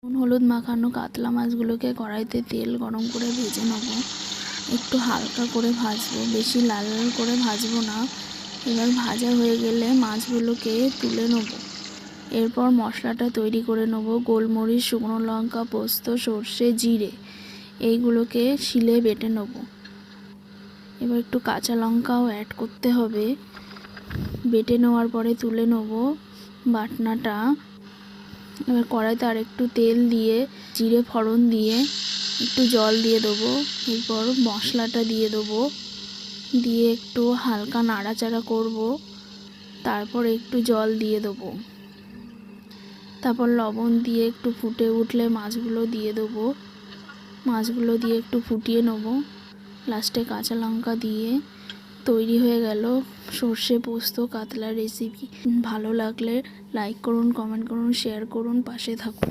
নুন হলুদ মাখানো কাতলা মাছগুলোকে কড়াইতে তেল গরম করে ভেজে নেব। একটু হালকা করে ভাজবো, বেশি লাল লাল করে ভাজবো না। এবার ভাজা হয়ে গেলে মাছগুলোকে তুলে নেব। এরপর মশলাটা তৈরি করে নেব। গোলমরিচ, শুকনো লঙ্কা, পোস্ত, সর্ষে, জিরে এইগুলোকে শিলে বেটে নেব। এবার একটু কাঁচা লঙ্কাও অ্যাড করতে হবে। বেটে নেওয়ার পরে তুলে নেব বাটনাটা। এবার কড়াইতে আর একটু তেল দিয়ে জিরে ফোড়ন দিয়ে একটু জল দিয়ে দেবো। এরপর মশলাটা দিয়ে দেবো, দিয়ে একটু হালকা নাড়াচাড়া করব। তারপর একটু জল দিয়ে দেবো। তারপর লবণ দিয়ে একটু ফুটে উঠলে মাছগুলো দিয়ে দেবো। মাছগুলো দিয়ে একটু ফুটিয়ে নেব। লাস্টে কাঁচা লঙ্কা দিয়ে তৈরি হয়ে গেল সর্ষে পোস্ত কাতলা রেসিপি। ভালো লাগলে লাইক করুন, কমেন্ট করুন, শেয়ার করুন, পাশে থাকুন।